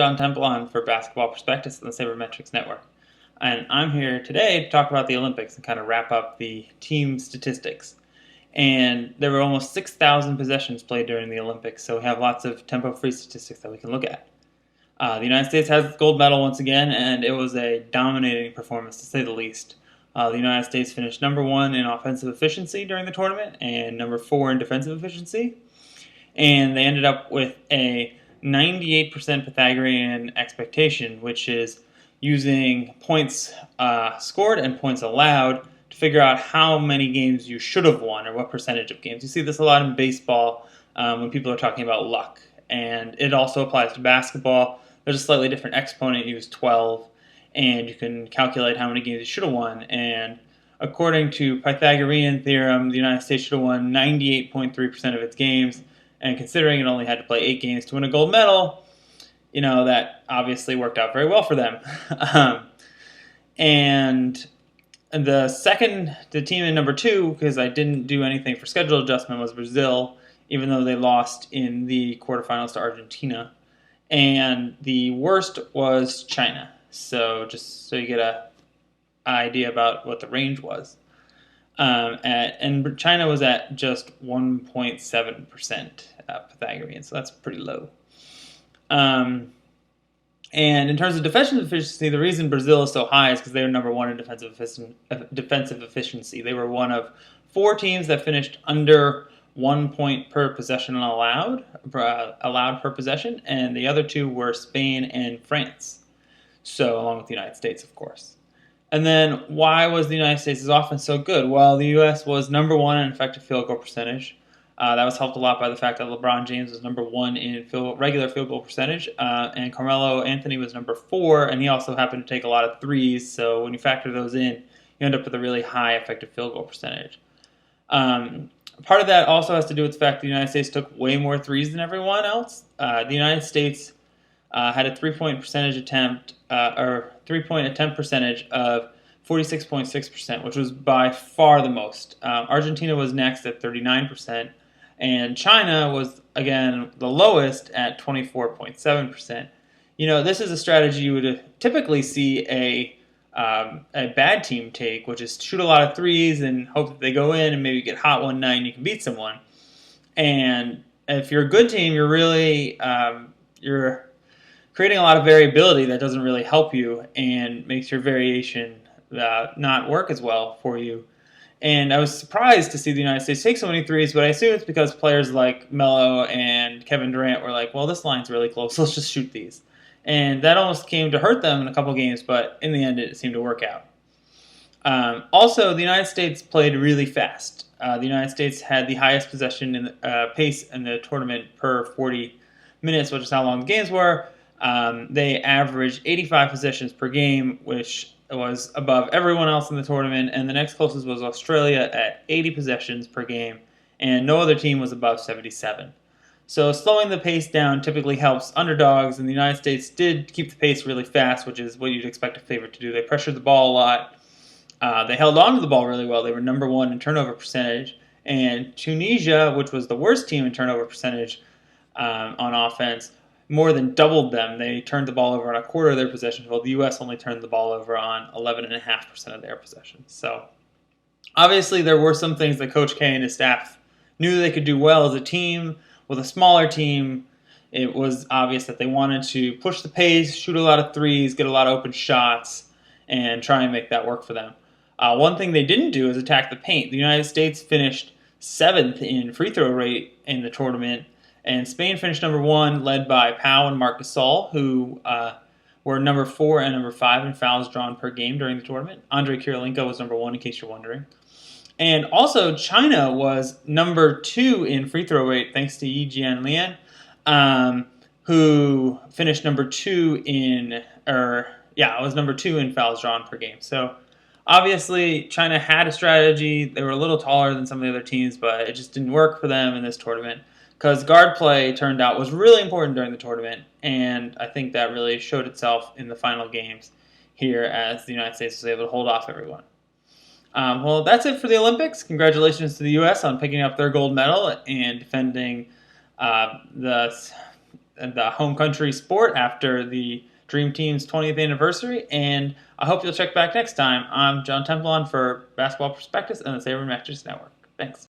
John Templon for Basketball Prospectus on the Sabermetrics Network. And I'm here today to talk about the Olympics and kind of wrap up the team statistics. And there were almost 6,000 possessions played during the Olympics, so we have lots of tempo-free statistics that we can look at. The United States has the gold medal once again, and it was a dominating performance to say the least. The United States finished number 1 in offensive efficiency during the tournament and number 4 in defensive efficiency. And they ended up with a 98% Pythagorean expectation, which is using points scored and points allowed to figure out how many games you should have won or what percentage of games. You see this a lot in baseball when people are talking about luck. And it also applies to basketball. There's a slightly different exponent, you use 12, and you can calculate how many games you should have won. And according to Pythagorean theorem, the United States should have won 98.3% of its games. And considering it only had to play 8 games to win a gold medal, that obviously worked out very well for them. And the team in number 2, because I didn't do anything for schedule adjustment, was Brazil, even though they lost in the quarterfinals to Argentina. And the worst was China. So just so you get an idea about what the range was. And China was at just 1.7% Pythagorean, so that's pretty low. And in terms of defensive efficiency, the reason Brazil is so high is because they were number 1 in defensive efficiency. They were one of 4 teams that finished under 1 point per possession allowed per possession, and the other 2 were Spain and France. So along with the United States, of course. And then why was the United States' offense so good? Well, the U.S. was number 1 in effective field goal percentage. That was helped a lot by the fact that LeBron James was number 1 in regular field goal percentage, and Carmelo Anthony was number 4, and he also happened to take a lot of threes. So when you factor those in, you end up with a really high effective field goal percentage. Part of that also has to do with the fact that the United States took way more threes than everyone else. The United States had a three-point attempt percentage of 46.6%, which was by far the most. Argentina was next at 39%, and China was, again, the lowest at 24.7%. This is a strategy you would typically see a bad team take, which is shoot a lot of threes and hope that they go in and maybe get hot one night and you can beat someone. And if you're a good team, you're really you're creating a lot of variability that doesn't really help you and makes your variation not work as well for you. And I was surprised to see the United States take so many threes, but I assume it's because players like Melo and Kevin Durant were like, well, this line's really close, so let's just shoot these. And that almost came to hurt them in a couple games, but in the end it seemed to work out. Also, the United States played really fast. The United States had the highest possession in pace in the tournament per 40 minutes, which is how long the games were. They averaged 85 possessions per game, which was above everyone else in the tournament, and the next closest was Australia at 80 possessions per game, and no other team was above 77. So slowing the pace down typically helps underdogs, and the United States did keep the pace really fast, which is what you'd expect a favorite to do. They pressured the ball a lot. They held on to the ball really well. They were number 1 in turnover percentage, and Tunisia, which was the worst team in turnover percentage on offense, more than doubled them. They turned the ball over on a quarter of their possessions, while the U.S. only turned the ball over on 11.5% of their possessions. So obviously there were some things that Coach K and his staff knew they could do well as a team. With a smaller team, it was obvious that they wanted to push the pace, shoot a lot of threes, get a lot of open shots, and try and make that work for them. One thing they didn't do is attack the paint. The United States finished 7th in free throw rate in the tournament, and Spain finished number 1, led by Pau and Marc Gasol, who were number 4 and number 5 in fouls drawn per game during the tournament. Andrei Kirilenko was number 1, in case you're wondering. And also, China was number 2 in free throw rate, thanks to Yi Jianlian, who finished number 2 in fouls drawn per game. So obviously, China had a strategy. They were a little taller than some of the other teams, but it just didn't work for them in this tournament, because guard play, turned out, was really important during the tournament, and I think that really showed itself in the final games here as the United States was able to hold off everyone. Well, that's it for the Olympics. Congratulations to the U.S. on picking up their gold medal and defending the the home country sport after the Dream Team's 20th anniversary. And I hope you'll check back next time. I'm John Templon for Basketball Prospectus and the Saber Matches Network. Thanks.